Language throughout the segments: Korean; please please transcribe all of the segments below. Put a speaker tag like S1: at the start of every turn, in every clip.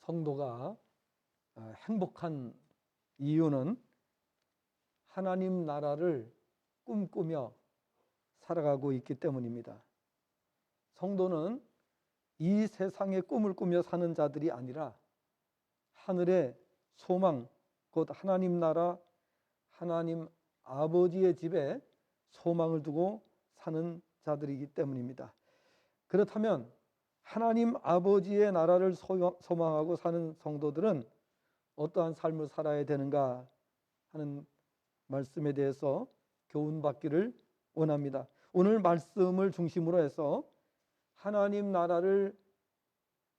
S1: 성도가 행복한 이유는 하나님 나라를 꿈꾸며 살아가고 있기 때문입니다. 성도는 이 세상의 꿈을 꾸며 사는 자들이 아니라 하늘의 소망, 곧 하나님 나라, 하나님 아버지의 집에 소망을 두고 사는 자들이기 때문입니다. 그렇다면 하나님 아버지의 나라를 소망하고 사는 성도들은 어떠한 삶을 살아야 되는가 하는 말씀에 대해서 교훈받기를 원합니다. 오늘 말씀을 중심으로 해서 하나님 나라를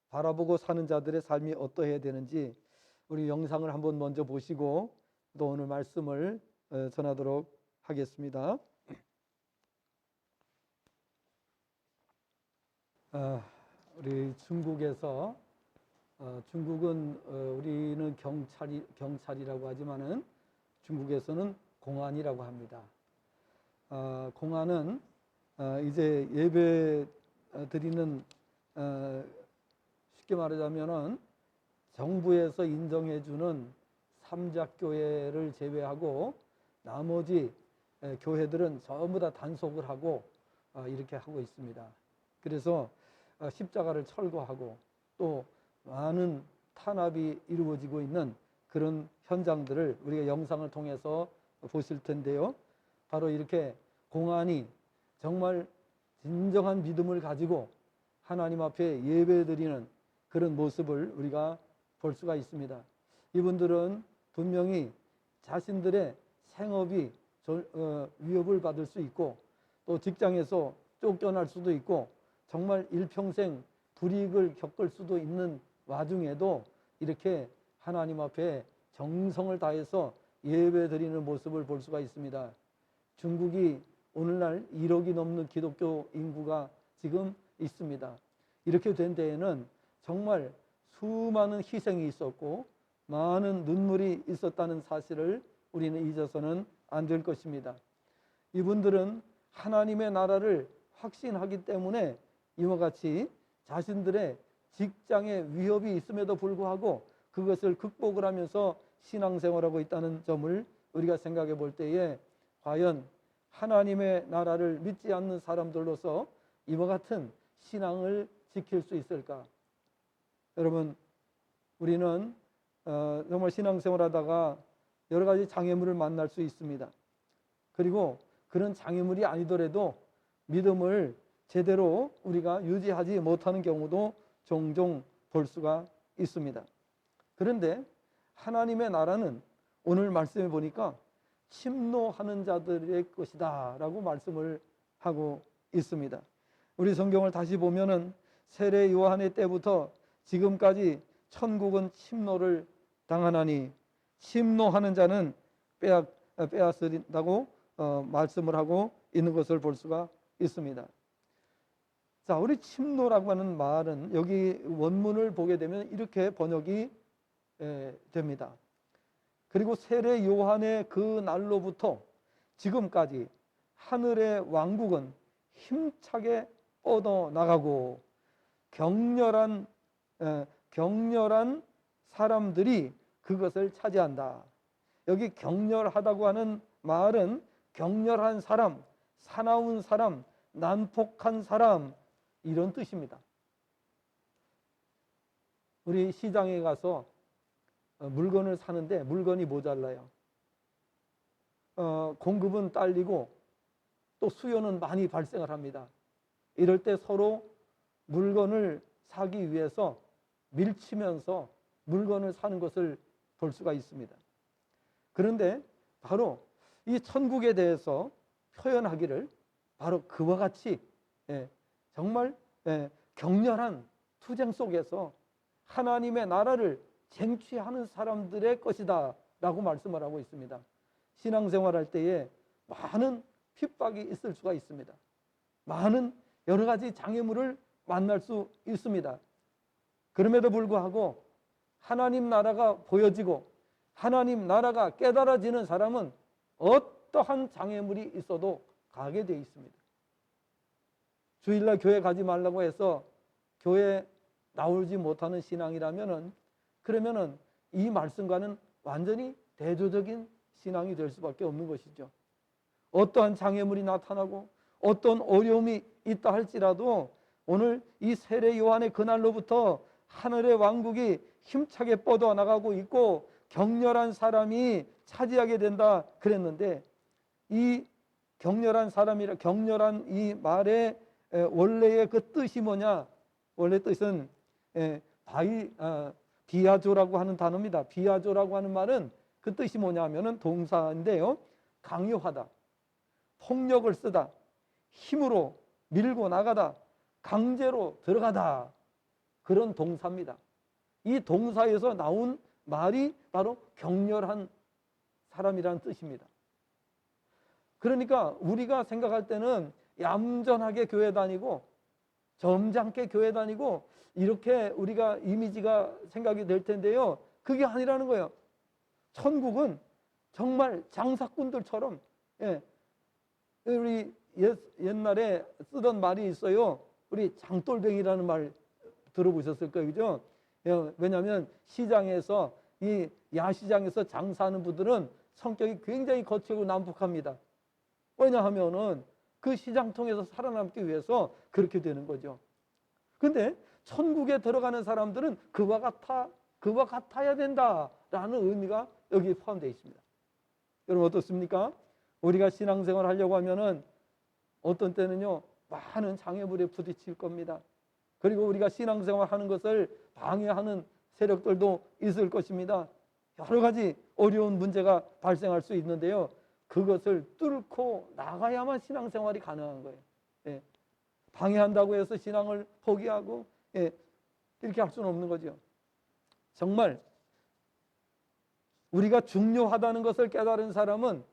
S1: 바라보고 사는 자들의 삶이 어떠해야 되는지 우리 영상을 한번 먼저 보시고 또 오늘 말씀을 전하도록 하겠습니다. 우리 중국에서 중국은 우리는 경찰이라고 하지만은 중국에서는 공안이라고 합니다. 공안은 이제 예배 드리는 쉽게 말하자면은 정부에서 인정해주는 삼작교회를 제외하고 나머지 교회들은 전부 다 단속을 하고 이렇게 하고 있습니다. 그래서 십자가를 철거하고 또 많은 탄압이 이루어지고 있는 그런 현장들을 우리가 영상을 통해서 보실 텐데요. 바로 이렇게 공안이 정말 진정한 믿음을 가지고 하나님 앞에 예배드리는 그런 모습을 우리가 볼 수가 있습니다. 이분들은 분명히 자신들의 생업이 위협을 받을 수 있고 또 직장에서 쫓겨날 수도 있고 정말 일평생 불이익을 겪을 수도 있는 와중에도 이렇게 하나님 앞에 정성을 다해서 예배 드리는 모습을 볼 수가 있습니다. 중국이 오늘날 1억이 넘는 기독교 인구가 지금 있습니다. 이렇게 된 데에는 정말 수많은 희생이 있었고 많은 눈물이 있었다는 사실을 우리는 잊어서는 안 될 것입니다. 이분들은 하나님의 나라를 확신하기 때문에 이와 같이 자신들의 직장에 위협이 있음에도 불구하고 그것을 극복을 하면서 신앙생활하고 있다는 점을 우리가 생각해 볼 때에 과연 하나님의 나라를 믿지 않는 사람들로서 이와 같은 신앙을 지킬 수 있을까? 여러분, 우리는 정말 신앙생활하다가 여러 가지 장애물을 만날 수 있습니다. 그리고 그런 장애물이 아니더라도 믿음을 제대로 우리가 유지하지 못하는 경우도 종종 볼 수가 있습니다. 그런데 하나님의 나라는 오늘 말씀해 보니까 침노하는 자들의 것이다 라고 말씀을 하고 있습니다. 우리 성경을 다시 보면은 세례 요한의 때부터 지금까지 천국은 침노를 당하나니 침노하는 자는 빼앗으린다고 말씀을 하고 있는 것을 볼 수가 있습니다. 자, 우리 침노라고 하는 말은 여기 원문을 보게 되면 이렇게 번역이 됩니다. 그리고 세례 요한의 그 날로부터 지금까지 하늘의 왕국은 힘차게 뻗어나가고 격렬한 사람들이 그것을 차지한다. 여기 격렬하다고 하는 말은 격렬한 사람, 사나운 사람, 난폭한 사람 이런 뜻입니다. 우리 시장에 가서 물건을 사는데 물건이 모자라요. 공급은 딸리고 또 수요는 많이 발생을 합니다. 이럴 때 서로 물건을 사기 위해서 밀치면서 물건을 사는 것을 볼 수가 있습니다. 그런데 바로 이 천국에 대해서 표현하기를 바로 그와 같이 정말 격렬한 투쟁 속에서 하나님의 나라를 쟁취하는 사람들의 것이다 라고 말씀을 하고 있습니다. 신앙생활할 때에 많은 핍박이 있을 수가 있습니다. 많은 여러 가지 장애물을 만날 수 있습니다. 그럼에도 불구하고 하나님 나라가 보여지고 하나님 나라가 깨달아지는 사람은 어떠한 장애물이 있어도 가게 되어 있습니다. 주일날 교회 가지 말라고 해서 교회 나오지 못하는 신앙이라면은 그러면은 이 말씀과는 완전히 대조적인 신앙이 될 수밖에 없는 것이죠. 어떠한 장애물이 나타나고 어떤 어려움이 있다 할지라도 오늘 이 세례 요한의 그날로부터 하늘의 왕국이 힘차게 뻗어나가고 있고 격렬한 사람이 차지하게 된다 그랬는데, 이 격렬한 사람이라, 격렬한 이 말의 원래의 그 뜻이 뭐냐? 원래 뜻은 비아조라고 하는 단어입니다. 비아조라고 하는 말은 그 뜻이 뭐냐 하면은 동사인데요, 강요하다, 폭력을 쓰다, 힘으로 밀고 나가다, 강제로 들어가다, 그런 동사입니다. 이 동사에서 나온 말이 바로 격렬한 사람이라는 뜻입니다. 그러니까 우리가 생각할 때는 얌전하게 교회 다니고 점잖게 교회 다니고 이렇게 우리가 이미지가 생각이 될 텐데요, 그게 아니라는 거예요. 천국은 정말 장사꾼들처럼, 우리 옛날에 쓰던 말이 있어요. 우리 장돌뱅이라는 말 들어보셨을 거예요, 그죠? 왜냐하면 시장에서, 이 야시장에서 장사하는 분들은 성격이 굉장히 거칠고 난폭합니다. 왜냐하면은 그 시장 통해서 살아남기 위해서 그렇게 되는 거죠. 근데 천국에 들어가는 사람들은 그와 같아야 된다라는 의미가 여기에 포함되어 있습니다. 여러분 어떻습니까? 우리가 신앙생활 하려고 하면은 어떤 때는요, 많은 장애물에 부딪힐 겁니다. 그리고 우리가 신앙생활 하는 것을 방해하는 세력들도 있을 것입니다. 여러 가지 어려운 문제가 발생할 수 있는데요, 그것을 뚫고 나가야만 신앙생활이 가능한 거예요. 방해한다고 해서 신앙을 포기하고 이렇게 할 수는 없는 거죠. 정말 우리가 중요하다는 것을 깨달은 사람은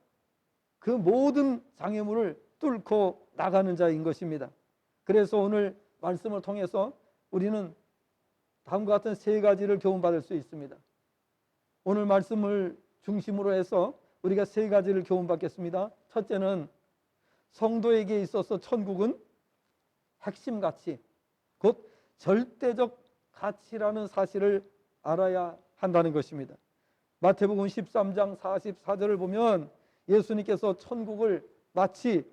S1: 그 모든 장애물을 뚫고 나가는 자인 것입니다. 그래서 오늘 말씀을 통해서 우리는 다음과 같은 세 가지를 교훈받을 수 있습니다. 오늘 말씀을 중심으로 해서 우리가 세 가지를 교훈받겠습니다. 첫째는 성도에게 있어서 천국은 핵심 가치, 곧 절대적 가치라는 사실을 알아야 한다는 것입니다. 마태복음 13장 44절을 보면 예수님께서 천국을 마치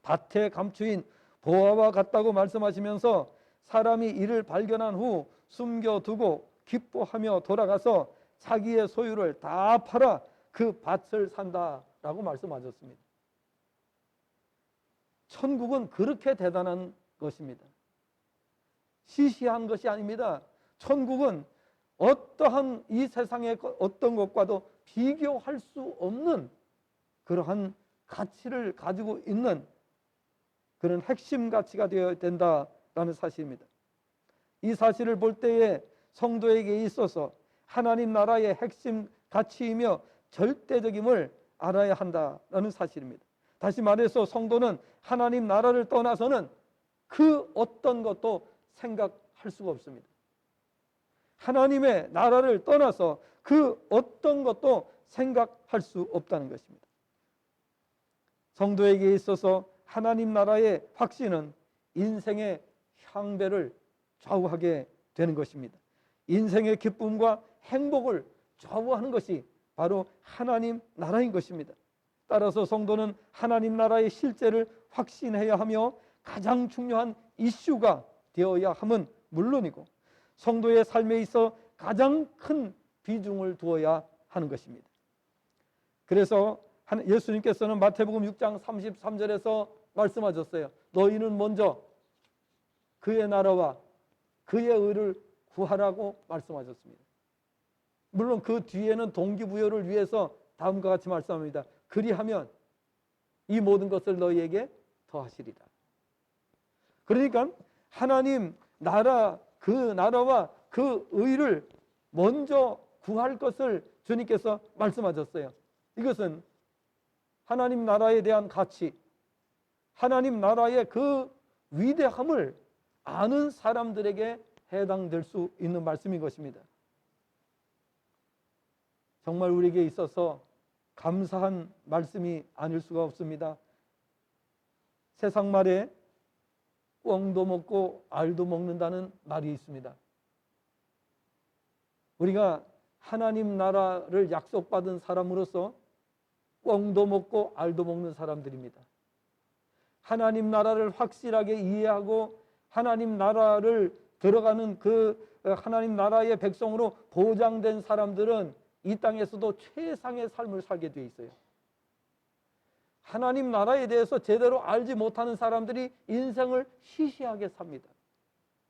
S1: 밭에 감추인 보화와 같다고 말씀하시면서 사람이 이를 발견한 후 숨겨두고 기뻐하며 돌아가서 자기의 소유를 다 팔아 그 밭을 산다라고 말씀하셨습니다. 천국은 그렇게 대단한 것입니다. 시시한 것이 아닙니다. 천국은 어떠한 이 세상의 어떤 것과도 비교할 수 없는 그러한 가치를 가지고 있는 그런 핵심 가치가 되어야 된다라는 사실입니다. 이 사실을 볼 때에 성도에게 있어서 하나님 나라의 핵심 가치이며 절대적임을 알아야 한다라는 사실입니다. 다시 말해서 성도는 하나님 나라를 떠나서는 그 어떤 것도 생각할 수가 없습니다. 하나님의 나라를 떠나서 그 어떤 것도 생각할 수 없다는 것입니다. 성도에게 있어서 하나님 나라의 확신은 인생의 향배를 좌우하게 되는 것입니다. 인생의 기쁨과 행복을 좌우하는 것이 바로 하나님 나라인 것입니다. 따라서 성도는 하나님 나라의 실제를 확신해야 하며 가장 중요한 이슈가 되어야 함은 물론이고 성도의 삶에 있어 가장 큰 비중을 두어야 하는 것입니다. 그래서 예수님께서는 마태복음 6장 33절에서 말씀하셨어요. 너희는 먼저 그의 나라와 그의 의를 구하라고 말씀하셨습니다. 물론 그 뒤에는 동기부여를 위해서 다음과 같이 말씀합니다. 그리하면 이 모든 것을 너희에게 더하시리라. 그러니까 하나님 나라, 그 나라와 그 의를 먼저 구할 것을 주님께서 말씀하셨어요. 이것은 하나님 나라에 대한 가치, 하나님 나라의 그 위대함을 아는 사람들에게 해당될 수 있는 말씀인 것입니다. 정말 우리에게 있어서 감사한 말씀이 아닐 수가 없습니다. 세상 말에 꿩도 먹고 알도 먹는다는 말이 있습니다. 우리가 하나님 나라를 약속받은 사람으로서 뻥도 먹고 알도 먹는 사람들입니다. 하나님 나라를 확실하게 이해하고 하나님 나라를 들어가는 그 하나님 나라의 백성으로 보장된 사람들은 이 땅에서도 최상의 삶을 살게 돼 있어요. 하나님 나라에 대해서 제대로 알지 못하는 사람들이 인생을 시시하게 삽니다.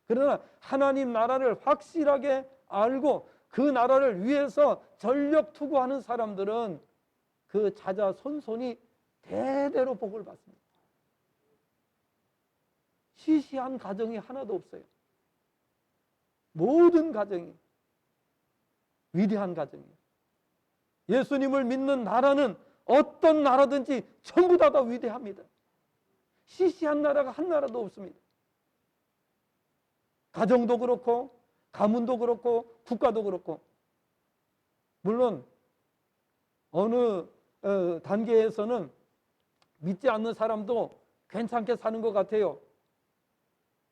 S1: 그러나 하나님 나라를 확실하게 알고 그 나라를 위해서 전력 투구하는 사람들은 그 자자손손이 대대로 복을 받습니다. 시시한 가정이 하나도 없어요. 모든 가정이 위대한 가정이에요. 예수님을 믿는 나라는 어떤 나라든지 전부 다 위대합니다. 시시한 나라가 한 나라도 없습니다. 가정도 그렇고 가문도 그렇고 국가도 그렇고, 물론 어느 단계에서는 믿지 않는 사람도 괜찮게 사는 것 같아요.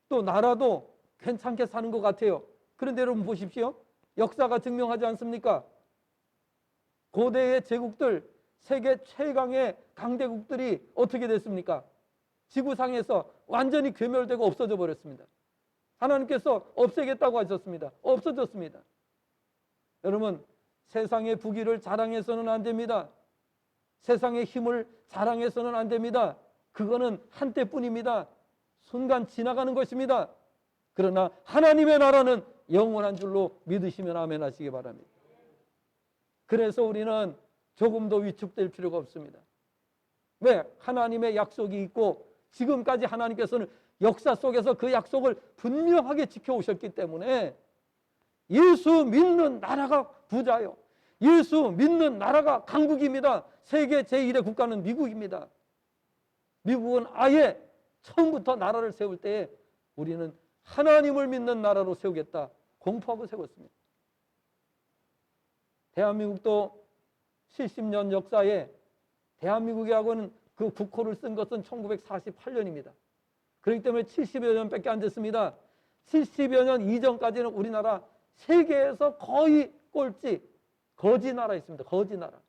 S1: 또 나라도 괜찮게 사는 것 같아요. 그런데 여러분 보십시오. 역사가 증명하지 않습니까? 고대의 제국들, 세계 최강의 강대국들이 어떻게 됐습니까? 지구상에서 완전히 괴멸되고 없어져 버렸습니다. 하나님께서 없애겠다고 하셨습니다. 없어졌습니다. 여러분, 세상의 부귀를 자랑해서는 안 됩니다. 세상의 힘을 자랑해서는 안 됩니다. 그거는 한때뿐입니다. 순간 지나가는 것입니다. 그러나 하나님의 나라는 영원한 줄로 믿으시면 아멘 하시기 바랍니다. 그래서 우리는 조금 더 위축될 필요가 없습니다. 왜? 하나님의 약속이 있고 지금까지 하나님께서는 역사 속에서 그 약속을 분명하게 지켜오셨기 때문에 예수 믿는 나라가 부자요. 예수 믿는 나라가 강국입니다. 세계 제1의 국가는 미국입니다. 미국은 아예 처음부터 나라를 세울 때에 우리는 하나님을 믿는 나라로 세우겠다 공포하고 세웠습니다. 대한민국도 70년 역사에 대한민국이라고는 그 국호를 쓴 것은 1948년입니다. 그렇기 때문에 70여 년밖에 안 됐습니다. 70여 년 이전까지는 우리나라 세계에서 거의 꼴찌, 거지 나라였습니다. 거지 나라.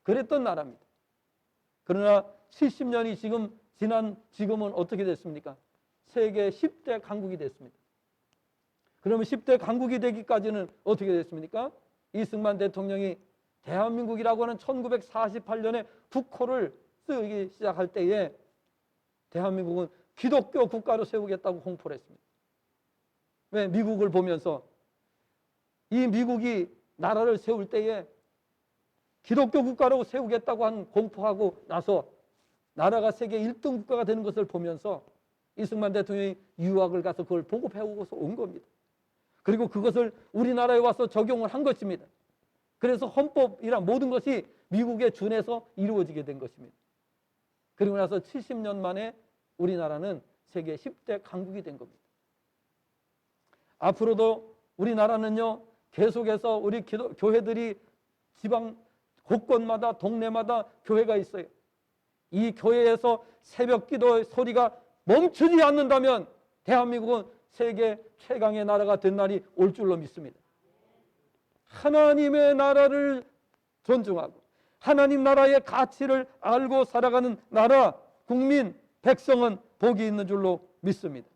S1: 그랬던 나라입니다. 그러나 70년이 지금은 어떻게 됐습니까? 세계 10대 강국이 됐습니다. 그러면 10대 강국이 되기까지는 어떻게 됐습니까? 이승만 대통령이 대한민국이라고 하는 1948년에 국호를 쓰기 시작할 때에 대한민국은 기독교 국가로 세우겠다고 공포를 했습니다. 왜? 미국을 보면서 이 미국이 나라를 세울 때에 기독교 국가로 세우겠다고 한 공포하고 나서 나라가 세계 1등 국가가 되는 것을 보면서 이승만 대통령이 유학을 가서 그걸 보고 배우고서 온 겁니다. 그리고 그것을 우리나라에 와서 적용을 한 것입니다. 그래서 헌법이란 모든 것이 미국에 준해서 이루어지게 된 것입니다. 그리고 나서 70년 만에 우리나라는 세계 10대 강국이 된 겁니다. 앞으로도 우리나라는요, 계속해서 우리 교회들이 지방 곳곳마다 동네마다 교회가 있어요. 이 교회에서 새벽 기도의 소리가 멈추지 않는다면 대한민국은 세계 최강의 나라가 된 날이 올 줄로 믿습니다. 하나님의 나라를 존중하고 하나님 나라의 가치를 알고 살아가는 나라, 국민, 백성은 복이 있는 줄로 믿습니다.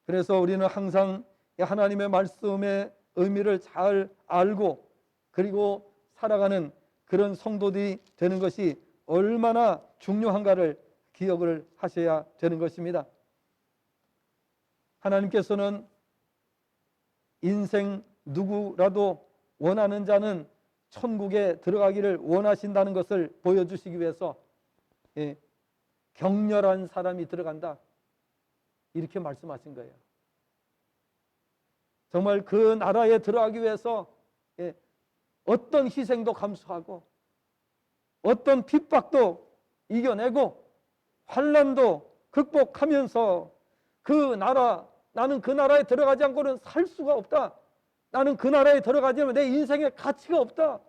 S1: 그래서 우리는 항상 하나님의 말씀의 의미를 잘 알고 그리고 살아가는 그런 성도들이 되는 것이 얼마나 중요한가를 기억을 하셔야 되는 것입니다. 하나님께서는 인생 누구라도 원하는 자는 천국에 들어가기를 원하신다는 것을 보여주시기 위해서 격렬한 사람이 들어간다 이렇게 말씀하신 거예요. 정말 그 나라에 들어가기 위해서 어떤 희생도 감수하고 어떤 핍박도 이겨내고 환난도 극복하면서 그 나라, 나는 그 나라에 들어가지 않고는 살 수가 없다. 나는 그 나라에 들어가지 않으면 내 인생에 가치가 없다.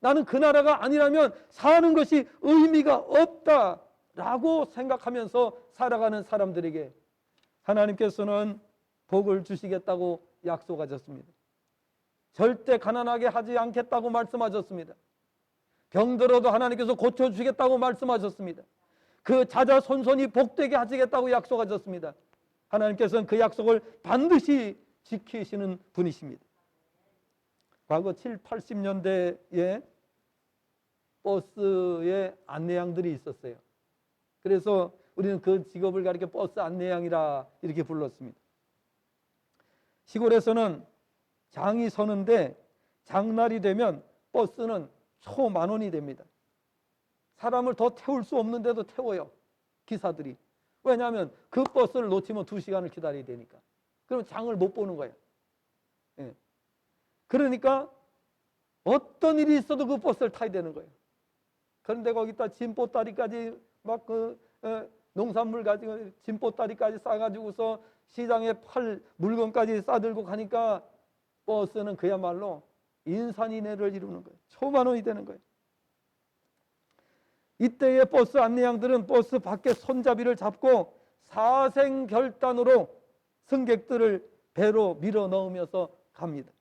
S1: 나는 그 나라가 아니라면 사는 것이 의미가 없다라고 생각하면서 살아가는 사람들에게 하나님께서는 복을 주시겠다고 약속하셨습니다. 절대 가난하게 하지 않겠다고 말씀하셨습니다. 병들어도 하나님께서 고쳐주시겠다고 말씀하셨습니다. 그 자자손손이 복되게 하시겠다고 약속하셨습니다. 하나님께서는 그 약속을 반드시 지키시는 분이십니다. 과거 7, 80년대에 버스에 안내양들이 있었어요. 그래서 우리는 그 직업을 가리켜 버스 안내양이라 이렇게 불렀습니다. 시골에서는 장이 서는데 장날이 되면 버스는 초 만원이 됩니다. 사람을 더 태울 수 없는데도 태워요, 기사들이. 왜냐하면 그 버스를 놓치면 2시간을 기다려야 되니까. 그럼 장을 못 보는 거예요. 예. 그러니까 어떤 일이 있어도 그 버스를 타야 되는 거예요. 그런데 거기다 짐보따리까지 막 농산물 가지고 짐보따리까지 싸가지고서 시장에 팔 물건까지 싸들고 가니까 버스는 그야말로 인산인해를 이루는 거예요. 초만원이 되는 거예요. 이때의 버스 안내양들은 버스 밖에 손잡이를 잡고 사생결단으로 승객들을 배로 밀어 넣으면서 갑니다.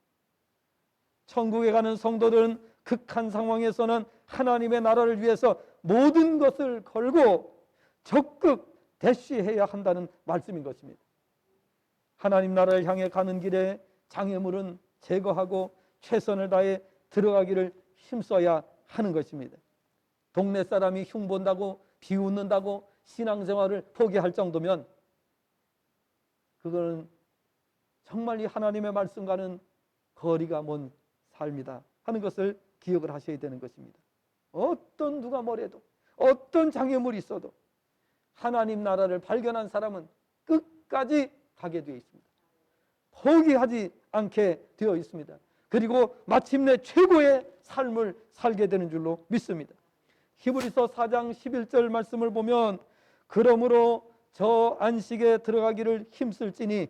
S1: 천국에 가는 성도들은 극한 상황에서는 하나님의 나라를 위해서 모든 것을 걸고 적극 대쉬해야 한다는 말씀인 것입니다. 하나님 나라를 향해 가는 길에 장애물은 제거하고 최선을 다해 들어가기를 힘써야 하는 것입니다. 동네 사람이 흉본다고 비웃는다고 신앙생활을 포기할 정도면 그거는 정말 이 하나님의 말씀과는 거리가 먼 삶이다 하는 것을 기억을 하셔야 되는 것입니다. 어떤 누가 뭐래도 어떤 장애물이 있어도 하나님 나라를 발견한 사람은 끝까지 가게 되어 있습니다. 포기하지 않게 되어 있습니다. 그리고 마침내 최고의 삶을 살게 되는 줄로 믿습니다. 히브리서 4장 11절 말씀을 보면 그러므로 저 안식에 들어가기를 힘쓸지니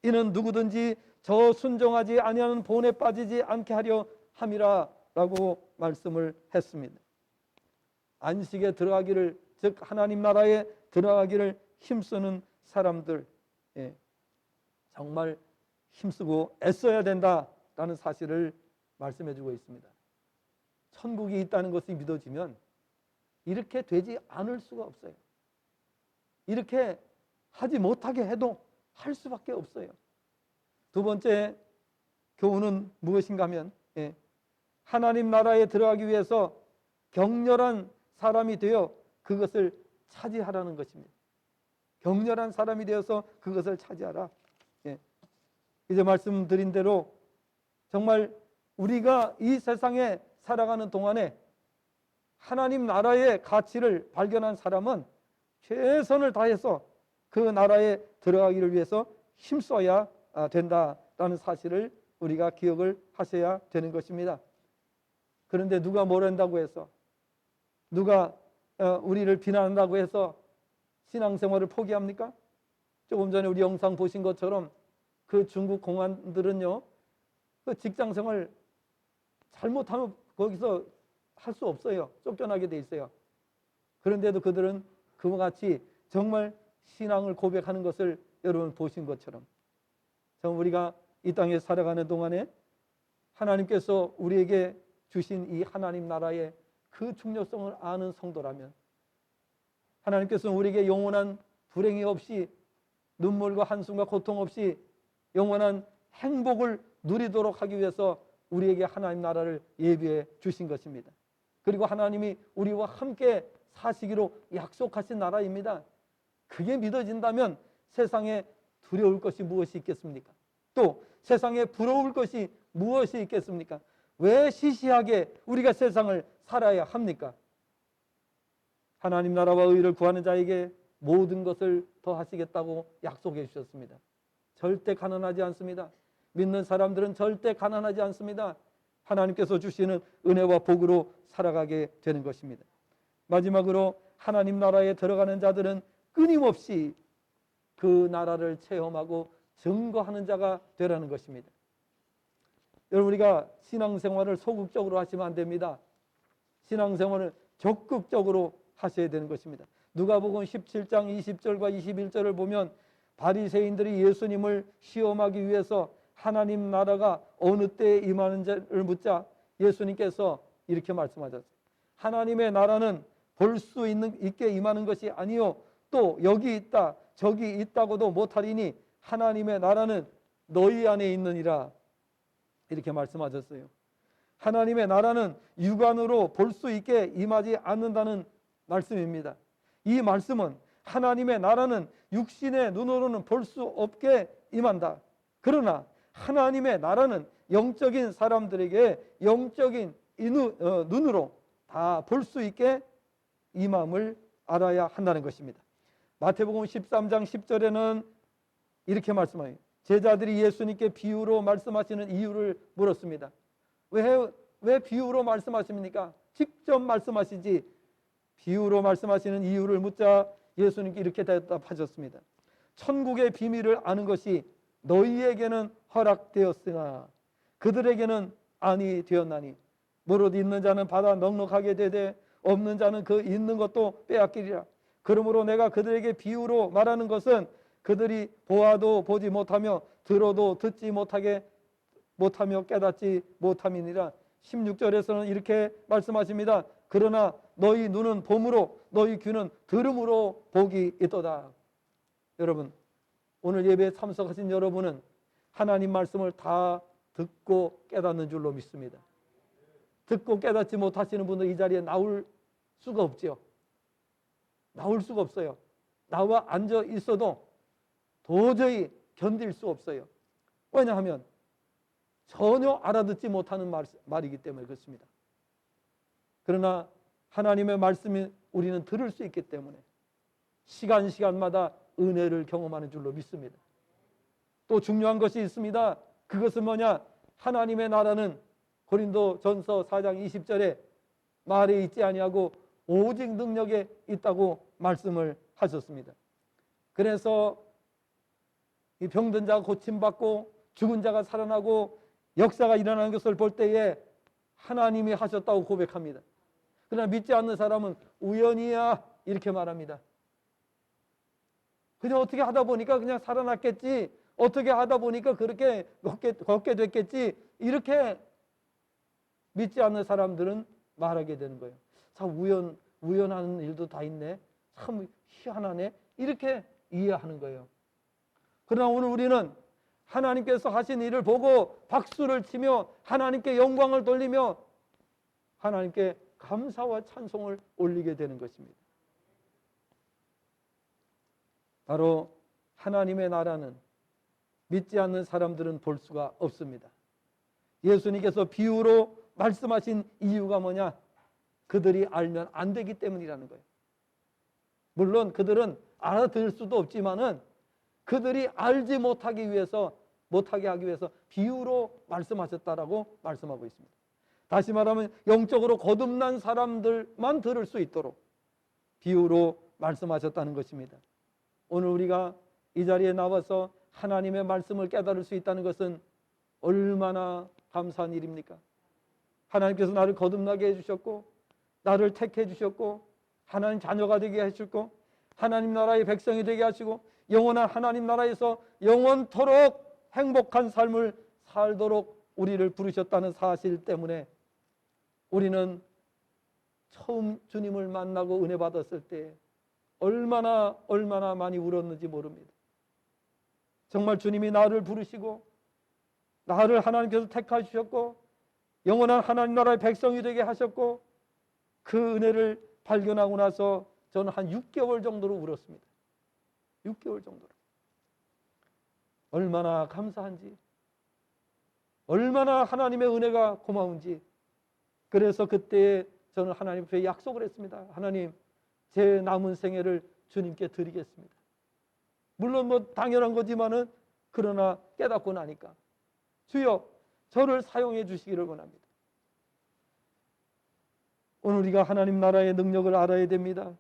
S1: 이는 누구든지 저 순종하지 아니하는 본에 빠지지 않게 하려 함이라 라고 말씀을 했습니다. 안식에 들어가기를, 즉 하나님 나라에 들어가기를 힘쓰는 사람들, 정말 힘쓰고 애써야 된다라는 사실을 말씀해 주고 있습니다. 천국이 있다는 것이 믿어지면 이렇게 되지 않을 수가 없어요. 이렇게 하지 못하게 해도 할 수밖에 없어요. 두 번째 교훈은 무엇인가 하면 하나님 나라에 들어가기 위해서 격렬한 사람이 되어 그것을 차지하라는 것입니다. 격렬한 사람이 되어서 그것을 차지하라. 이제 말씀드린 대로 정말 우리가 이 세상에 살아가는 동안에 하나님 나라의 가치를 발견한 사람은 최선을 다해서 그 나라에 들어가기를 위해서 힘써야 된다라는 사실을 우리가 기억을 하셔야 되는 것입니다. 그런데 누가 뭐란다고 해서, 누가 우리를 비난한다고 해서 신앙생활을 포기합니까? 조금 전에 우리 영상 보신 것처럼 그 중국 공안들은요, 그 직장생활 잘못하면 거기서 할 수 없어요. 쫓겨나게 돼 있어요. 그런데도 그들은 그와 같이 정말 신앙을 고백하는 것을 여러분 보신 것처럼 정말 우리가 이 땅에 살아가는 동안에 하나님께서 우리에게 주신 이 하나님 나라의 그 중요성을 아는 성도라면, 하나님께서는 우리에게 영원한 불행이 없이 눈물과 한숨과 고통 없이 영원한 행복을 누리도록 하기 위해서 우리에게 하나님 나라를 예비해 주신 것입니다. 그리고 하나님이 우리와 함께 사시기로 약속하신 나라입니다. 그게 믿어진다면 세상에 두려울 것이 무엇이 있겠습니까? 또 세상에 부러울 것이 무엇이 있겠습니까? 왜 시시하게 우리가 세상을 살아야 합니까? 하나님 나라와 의를 구하는 자에게 모든 것을 더하시겠다고 약속해 주셨습니다. 절대 가난하지 않습니다. 믿는 사람들은 절대 가난하지 않습니다. 하나님께서 주시는 은혜와 복으로 살아가게 되는 것입니다. 마지막으로 하나님 나라에 들어가는 자들은 끊임없이 그 나라를 체험하고 증거하는 자가 되라는 것입니다. 여러분, 우리가 신앙생활을 소극적으로 하시면 안 됩니다. 신앙생활을 적극적으로 하셔야 되는 것입니다. 누가복음 17장 20절과 21절을 보면 바리새인들이 예수님을 시험하기 위해서 하나님 나라가 어느 때에 임하는지를 묻자 예수님께서 이렇게 말씀하셨어요. 하나님의 나라는 볼 수 있게 임하는 것이 아니요 또 여기 있다 저기 있다고도 못하리니 하나님의 나라는 너희 안에 있느니라. 이렇게 말씀하셨어요. 하나님의 나라는 육안으로 볼 수 있게 임하지 않는다는 말씀입니다. 이 말씀은 하나님의 나라는 육신의 눈으로는 볼 수 없게 임한다. 그러나 하나님의 나라는 영적인 사람들에게 영적인 눈으로 다 볼 수 있게 임함을 알아야 한다는 것입니다. 마태복음 13장 10절에는 이렇게 말씀해요. 제자들이 예수님께 비유로 말씀하시는 이유를 물었습니다. 왜 비유로 말씀하십니까? 직접 말씀하시지 비유로 말씀하시는 이유를 묻자 예수님께 이렇게 대답하셨습니다. 천국의 비밀을 아는 것이 너희에게는 허락되었으나 그들에게는 아니 되었나니 무릇 있는 자는 받아 넉넉하게 되되 없는 자는 그 있는 것도 빼앗기리라. 그러므로 내가 그들에게 비유로 말하는 것은 그들이 보아도 보지 못하며 들어도 듣지 못하며 깨닫지 못함이니라. 16절에서는 이렇게 말씀하십니다. 그러나 너희 눈은 봄으로 너희 귀는 들음으로 복이 있도다. 여러분, 오늘 예배에 참석하신 여러분은 하나님 말씀을 다 듣고 깨닫는 줄로 믿습니다. 듣고 깨닫지 못하시는 분들 이 자리에 나올 수가 없죠. 나올 수가 없어요. 나와 앉아 있어도 도저히 견딜 수 없어요. 왜냐하면 전혀 알아듣지 못하는 말이기 때문에 그렇습니다. 그러나 하나님의 말씀이 우리는 들을 수 있기 때문에 시간마다 은혜를 경험하는 줄로 믿습니다. 또 중요한 것이 있습니다. 그것은 뭐냐? 하나님의 나라는 고린도전서 4장 20절에 말에 있지 아니하고 오직 능력에 있다고 말씀을 하셨습니다. 그래서 이 병든 자가 고침받고 죽은 자가 살아나고 역사가 일어나는 것을 볼 때에 하나님이 하셨다고 고백합니다. 그러나 믿지 않는 사람은 우연이야 이렇게 말합니다. 그냥 어떻게 하다 보니까 그냥 살아났겠지, 어떻게 하다 보니까 그렇게 걷게 됐겠지, 이렇게 믿지 않는 사람들은 말하게 되는 거예요. 참 우연한 일도 다 있네, 참 희한하네, 이렇게 이해하는 거예요. 그러나 오늘 우리는 하나님께서 하신 일을 보고 박수를 치며 하나님께 영광을 돌리며 하나님께 감사와 찬송을 올리게 되는 것입니다. 바로 하나님의 나라는 믿지 않는 사람들은 볼 수가 없습니다. 예수님께서 비유로 말씀하신 이유가 뭐냐? 그들이 알면 안 되기 때문이라는 거예요. 물론 그들은 알아들을 수도 없지만은 그들이 알지 못하게 하기 위해서 비유로 말씀하셨다라고 말씀하고 있습니다. 다시 말하면 영적으로 거듭난 사람들만 들을 수 있도록 비유로 말씀하셨다는 것입니다. 오늘 우리가 이 자리에 나와서 하나님의 말씀을 깨달을 수 있다는 것은 얼마나 감사한 일입니까? 하나님께서 나를 거듭나게 해주셨고 나를 택해 주셨고 하나님 자녀가 되게 하셨고 하나님 나라의 백성이 되게 하시고 영원한 하나님 나라에서 영원토록 행복한 삶을 살도록 우리를 부르셨다는 사실 때문에 우리는 처음 주님을 만나고 은혜 받았을 때 얼마나 많이 울었는지 모릅니다. 정말 주님이 나를 부르시고 나를 하나님께서 택하셨고 영원한 하나님 나라의 백성이 되게 하셨고 그 은혜를 발견하고 나서 저는 한 6개월 정도로 울었습니다. 6개월 정도로. 얼마나 감사한지, 얼마나 하나님의 은혜가 고마운지. 그래서 그때 저는 하나님 앞에 약속을 했습니다. 하나님, 제 남은 생애를 주님께 드리겠습니다. 물론 당연한 거지만은 그러나 깨닫고 나니까 주여 저를 사용해 주시기를 원합니다. 오늘 우리가 하나님 나라의 능력을 알아야 됩니다.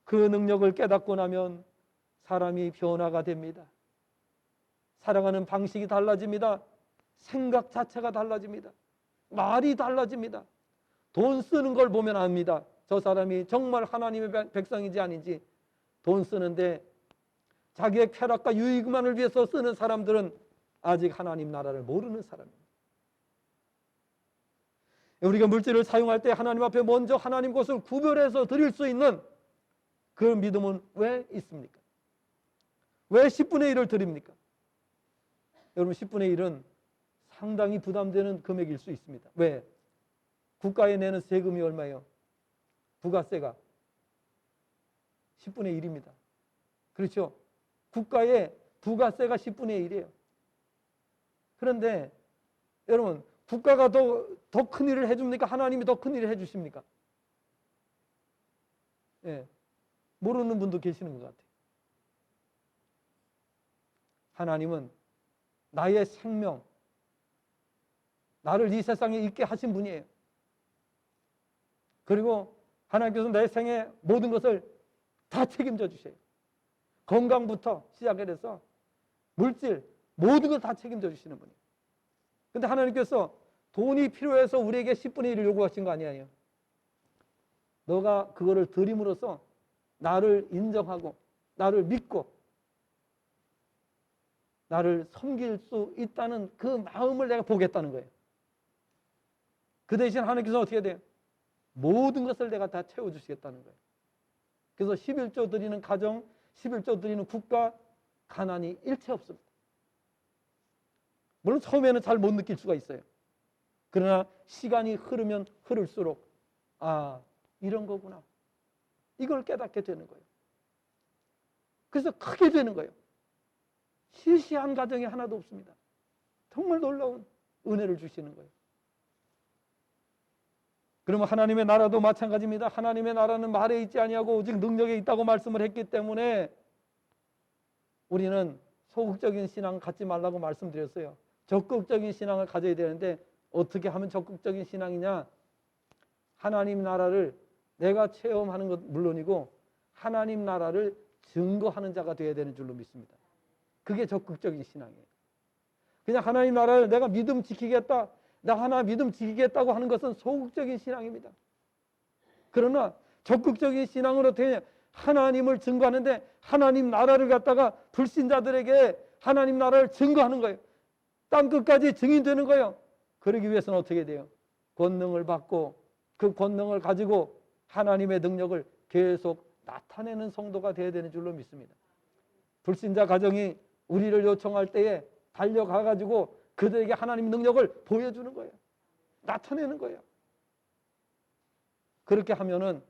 S1: 그 능력을 깨닫고 나면 사람이 변화가 됩니다. 살아가는 방식이 달라집니다. 생각 자체가 달라집니다. 말이 달라집니다. 돈 쓰는 걸 보면 압니다. 저 사람이 정말 하나님의 백성인지 아닌지. 돈 쓰는데 자기의 쾌락과 유익만을 위해서 쓰는 사람들은 아직 하나님 나라를 모르는 사람입니다. 우리가 물질을 사용할 때 하나님 앞에 먼저 하나님 것을 구별해서 드릴 수 있는 그 믿음은 왜 있습니까? 왜 10분의 1을 드립니까? 여러분, 10분의 1은 상당히 부담되는 금액일 수 있습니다. 왜? 국가에 내는 세금이 얼마예요? 부가세가 10분의 1입니다. 그렇죠? 국가의 부가세가 10분의 1이에요. 그런데 여러분, 국가가 더 큰 일을 해줍니까? 하나님이 더 큰 일을 해주십니까? 예, 모르는 분도 계시는 것 같아요. 하나님은 나의 생명, 나를 이 세상에 있게 하신 분이에요. 그리고 하나님께서 내 생의 모든 것을 다 책임져 주세요. 건강부터 시작해서 물질, 모든 걸 다 책임져 주시는 분이에요. 근데 하나님께서 돈이 필요해서 우리에게 10분의 1을 요구하신 거 아니에요. 너가 그거를 드림으로써 나를 인정하고 나를 믿고 나를 섬길 수 있다는 그 마음을 내가 보겠다는 거예요. 그 대신 하나님께서 어떻게 돼요? 모든 것을 내가 다 채워주시겠다는 거예요. 그래서 11조 드리는 가정, 11조 드리는 국가, 가난이 일체 없습니다. 물론 처음에는 잘 못 느낄 수가 있어요. 그러나 시간이 흐르면 흐를수록 아, 이런 거구나. 이걸 깨닫게 되는 거예요. 그래서 크게 되는 거예요. 시시한 가정이 하나도 없습니다. 정말 놀라운 은혜를 주시는 거예요. 그러면 하나님의 나라도 마찬가지입니다. 하나님의 나라는 말에 있지 아니하고 오직 능력에 있다고 말씀을 했기 때문에 우리는 소극적인 신앙 갖지 말라고 말씀드렸어요. 적극적인 신앙을 가져야 되는데 어떻게 하면 적극적인 신앙이냐? 하나님 나라를 내가 체험하는 것 물론이고 하나님 나라를 증거하는 자가 되어야 되는 줄로 믿습니다. 그게 적극적인 신앙이에요. 그냥 하나님 나라를 내가 믿음 지키겠다, 나 하나 믿음 지키겠다고 하는 것은 소극적인 신앙입니다. 그러나 적극적인 신앙으로 하나님을 증거하는데 하나님 나라를 갖다가 불신자들에게 하나님 나라를 증거하는 거예요. 땅끝까지 증인되는 거예요. 그러기 위해서는 어떻게 돼요? 권능을 받고 그 권능을 가지고 하나님의 능력을 계속 나타내는 성도가 되어야 되는 줄로 믿습니다. 불신자 가정이 우리를 요청할 때에 달려가가지고 그들에게 하나님 능력을 보여주는 거예요. 나타내는 거예요. 그렇게 하면은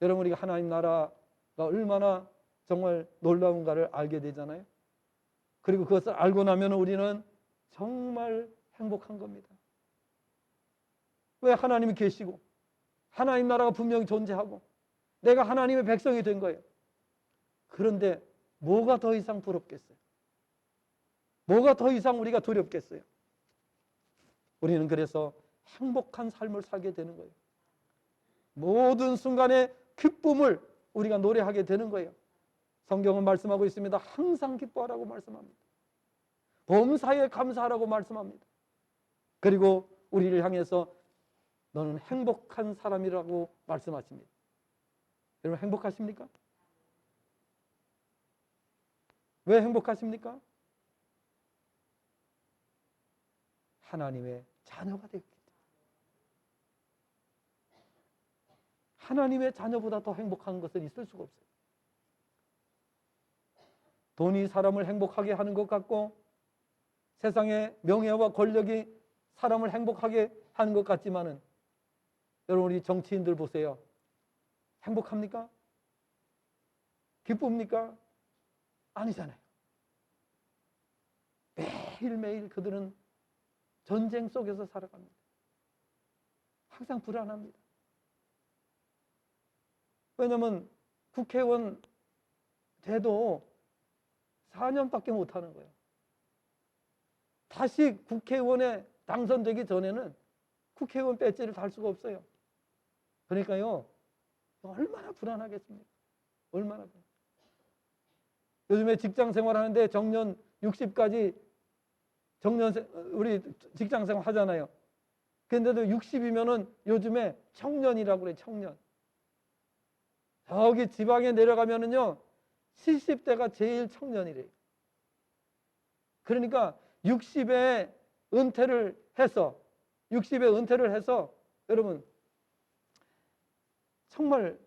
S1: 여러분, 우리가 하나님 나라가 얼마나 정말 놀라운가를 알게 되잖아요. 그리고 그것을 알고 나면 우리는 정말 행복한 겁니다. 왜? 하나님이 계시고 하나님 나라가 분명히 존재하고 내가 하나님의 백성이 된 거예요. 그런데 뭐가 더 이상 부럽겠어요? 뭐가 더 이상 우리가 두렵겠어요? 우리는 그래서 행복한 삶을 살게 되는 거예요. 모든 순간에 기쁨을 우리가 노래하게 되는 거예요. 성경은 말씀하고 있습니다. 항상 기뻐하라고 말씀합니다. 범사에 감사하라고 말씀합니다. 그리고 우리를 향해서 너는 행복한 사람이라고 말씀하십니다. 여러분, 행복하십니까? 왜 행복하십니까? 하나님의 자녀가 되었기 때문에. 하나님의 자녀보다 더 행복한 것은 있을 수가 없어요. 돈이 사람을 행복하게 하는 것 같고 세상의 명예와 권력이 사람을 행복하게 하는 것 같지만은 여러분, 우리 정치인들 보세요. 행복합니까? 기쁩니까? 아니잖아요. 매일매일 그들은 전쟁 속에서 살아갑니다. 항상 불안합니다. 왜냐하면 국회의원 돼도 4년밖에 못하는 거예요. 다시 국회의원에 당선되기 전에는 국회의원 배지를 달 수가 없어요. 그러니까요, 얼마나 불안하겠습니까? 얼마나 불안. 요즘에 직장 생활하는데 정년 60까지 우리 직장 생활 하잖아요. 그런데도 60이면은 요즘에 청년이라고 그래요. 청년. 저기 지방에 내려가면은요, 70대가 제일 청년이래요. 그러니까 60에 은퇴를 해서 여러분 정말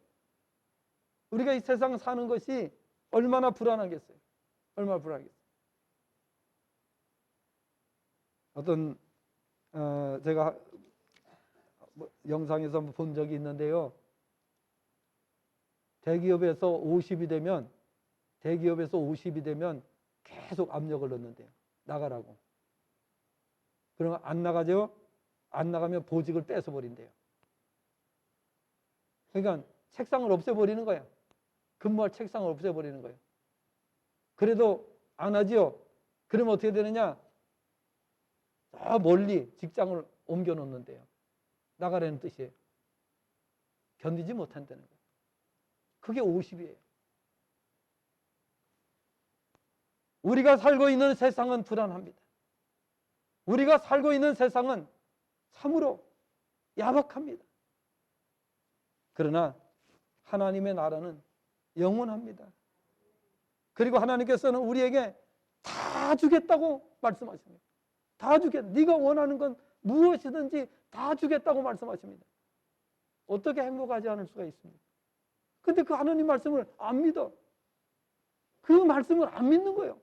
S1: 우리가 이 세상 사는 것이 얼마나 불안하겠어요. 얼마나 불안하겠어요. 어떤 제가 영상에서 한번 본 적이 있는데요. 대기업에서 50이 되면 계속 압력을 넣는데요. 나가라고. 그러면 안 나가죠? 안 나가면 보직을 뺏어버린대요. 그러니까 책상을 없애버리는 거예요. 근무할 책상을 없애버리는 거예요. 그래도 안 하지요? 그러면 어떻게 되느냐? 저 멀리 직장을 옮겨 놓는데요. 나가라는 뜻이에요. 견디지 못한다는 거예요. 그게 50이에요. 우리가 살고 있는 세상은 불안합니다. 우리가 살고 있는 세상은 참으로 야박합니다. 그러나 하나님의 나라는 영원합니다. 그리고 하나님께서는 우리에게 다 주겠다고 말씀하십니다. 다 주겠다. 네가 원하는 건 무엇이든지 다 주겠다고 말씀하십니다. 어떻게 행복하지 않을 수가 있습니까? 근데 그 하나님 말씀을 안 믿어. 그 말씀을 안 믿는 거예요.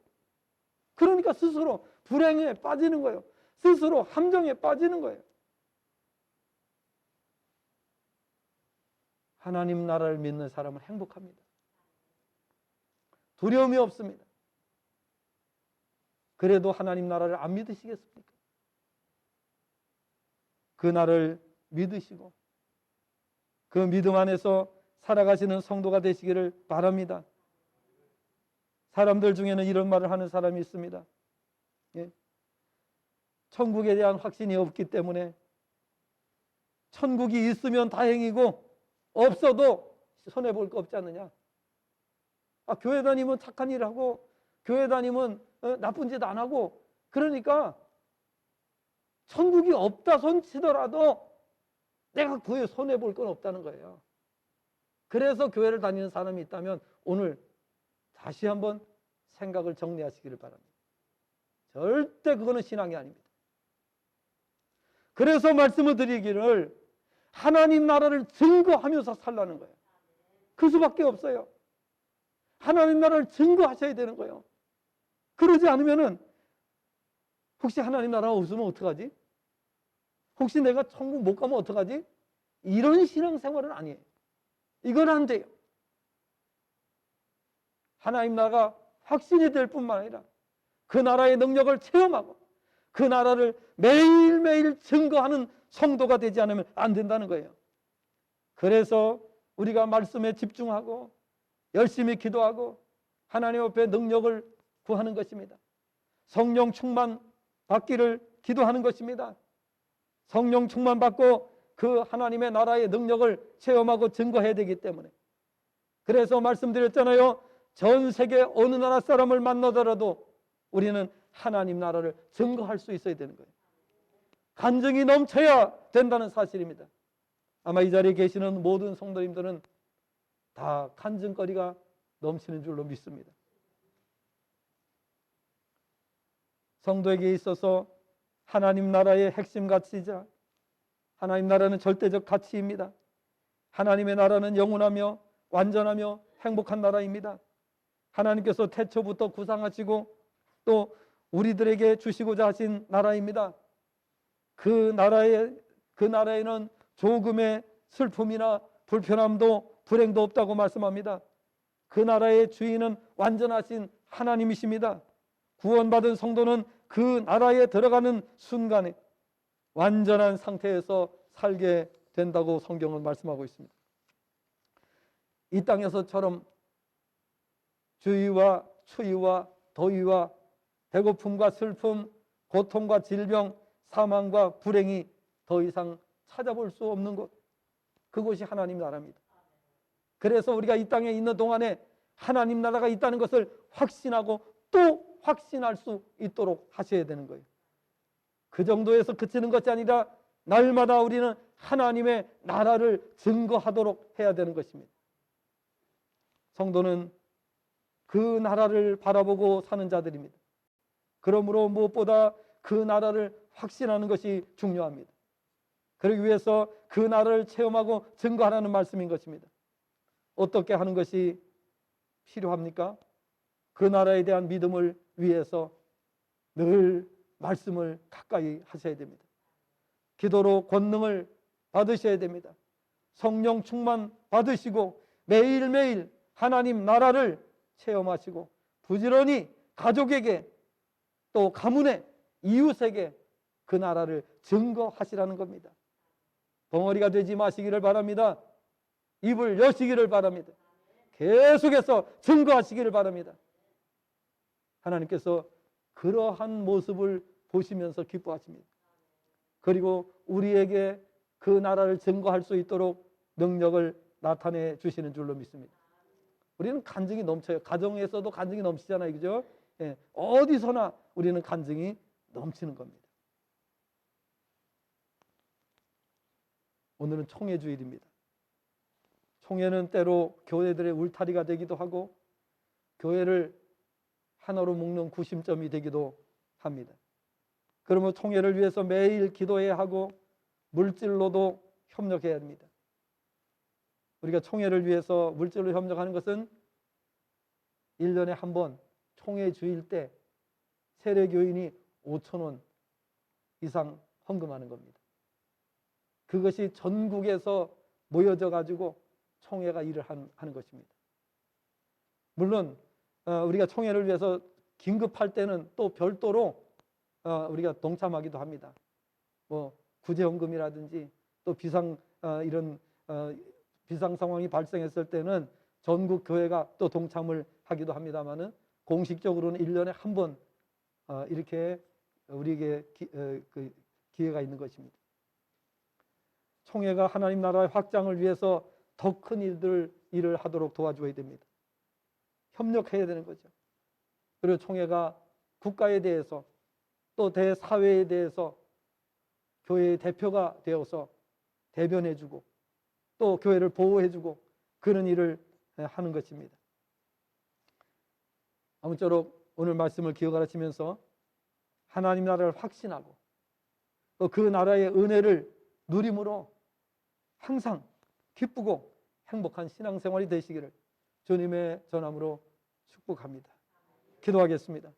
S1: 그러니까 스스로 불행에 빠지는 거예요. 스스로 함정에 빠지는 거예요. 하나님 나라를 믿는 사람은 행복합니다. 두려움이 없습니다. 그래도 하나님 나라를 안 믿으시겠습니까? 그 나라를 믿으시고 그 믿음 안에서 살아가시는 성도가 되시기를 바랍니다. 사람들 중에는 이런 말을 하는 사람이 있습니다. 예? 천국에 대한 확신이 없기 때문에 천국이 있으면 다행이고 없어도 손해볼 거 없지 않느냐. 교회 다니면 착한 일 하고 교회 다니면 나쁜 짓 안 하고 그러니까 천국이 없다 손치더라도 내가 그에 손해볼 건 없다는 거예요. 그래서 교회를 다니는 사람이 있다면 오늘 다시 한번 생각을 정리하시기를 바랍니다. 절대 그거는 신앙이 아닙니다. 그래서 말씀을 드리기를 하나님 나라를 증거하면서 살라는 거예요. 그 수밖에 없어요. 하나님 나라를 증거하셔야 되는 거예요. 그러지 않으면은 혹시 하나님 나라가 없으면 어떡하지? 혹시 내가 천국 못 가면 어떡하지? 이런 신앙생활은 아니에요. 이건 안 돼요. 하나님 나라가 확신이 될 뿐만 아니라 그 나라의 능력을 체험하고 그 나라를 매일매일 증거하는 성도가 되지 않으면 안 된다는 거예요. 그래서 우리가 말씀에 집중하고 열심히 기도하고 하나님 앞에 능력을 구하는 것입니다. 성령 충만 받기를 기도하는 것입니다. 성령 충만 받고 그 하나님의 나라의 능력을 체험하고 증거해야 되기 때문에 그래서 말씀드렸잖아요. 전 세계 어느 나라 사람을 만나더라도 우리는 하나님 나라를 증거할 수 있어야 되는 거예요. 간증이 넘쳐야 된다는 사실입니다. 아마 이 자리에 계시는 모든 성도님들은 다 간증거리가 넘치는 줄로 믿습니다. 성도에게 있어서 하나님 나라의 핵심 가치이자 하나님 나라는 절대적 가치입니다. 하나님의 나라는 영원하며 완전하며 행복한 나라입니다. 하나님께서 태초부터 구상하시고 또 우리들에게 주시고자 하신 나라입니다. 그 나라에는 조금의 슬픔이나 불편함도 불행도 없다고 말씀합니다. 그 나라의 주인은 완전하신 하나님이십니다. 구원받은 성도는 그 나라에 들어가는 순간에 완전한 상태에서 살게 된다고 성경은 말씀하고 있습니다. 이 땅에서처럼 주의와 추위와 더위와 배고픔과 슬픔, 고통과 질병, 사망과 불행이 더 이상 찾아볼 수 없는 곳, 그곳이 하나님 나라입니다. 그래서 우리가 이 땅에 있는 동안에 하나님 나라가 있다는 것을 확신하고 또 확신할 수 있도록 하셔야 되는 거예요. 그 정도에서 그치는 것이 아니라 날마다 우리는 하나님의 나라를 증거하도록 해야 되는 것입니다. 성도는 그 나라를 바라보고 사는 자들입니다. 그러므로 무엇보다 그 나라를 확신하는 것이 중요합니다. 그러기 위해서 그 나라를 체험하고 증거하라는 말씀인 것입니다. 어떻게 하는 것이 필요합니까? 그 나라에 대한 믿음을 위해서 늘 말씀을 가까이 하셔야 됩니다. 기도로 권능을 받으셔야 됩니다. 성령 충만 받으시고 매일매일 하나님 나라를 체험하시고 부지런히 가족에게 또 가문에 이웃에게 그 나라를 증거하시라는 겁니다. 벙어리가 되지 마시기를 바랍니다. 입을 여시기를 바랍니다. 계속해서 증거하시기를 바랍니다. 하나님께서 그러한 모습을 보시면서 기뻐하십니다. 그리고 우리에게 그 나라를 증거할 수 있도록 능력을 나타내 주시는 줄로 믿습니다. 우리는 간증이 넘쳐요. 가정에서도 간증이 넘치잖아요. 그죠? 예, 어디서나 우리는 간증이 넘치는 겁니다. 오늘은 총회주일입니다. 총회는 때로 교회들의 울타리가 되기도 하고 교회를 하나로 묶는 구심점이 되기도 합니다. 그러면 총회를 위해서 매일 기도해야 하고 물질로도 협력해야 합니다. 우리가 총회를 위해서 물질로 협력하는 것은 1년에 한 번 총회 주일 때 세례교인이 5,000원 이상 헌금하는 겁니다. 그것이 전국에서 모여져 가지고 총회가 일을 하는 것입니다. 물론 우리가 총회를 위해서 긴급할 때는 또 별도로 우리가 동참하기도 합니다. 뭐 구제헌금이라든지 또 이런 비상 상황이 발생했을 때는 전국 교회가 또 동참을 하기도 합니다만은 공식적으로는 1년에 한 번 이렇게 우리에게 기회가 있는 것입니다. 총회가 하나님 나라의 확장을 위해서 더 큰 일을 하도록 도와줘야 됩니다. 협력해야 되는 거죠. 그리고 총회가 국가에 대해서 또 대사회에 대해서 교회의 대표가 되어서 대변해주고 또 교회를 보호해주고 그런 일을 하는 것입니다. 아무쪼록 오늘 말씀을 기억하시면서 하나님 나라를 확신하고 또 그 나라의 은혜를 누림으로 항상 기쁘고 행복한 신앙생활이 되시기를 주님의 전함으로 축복합니다. 기도하겠습니다.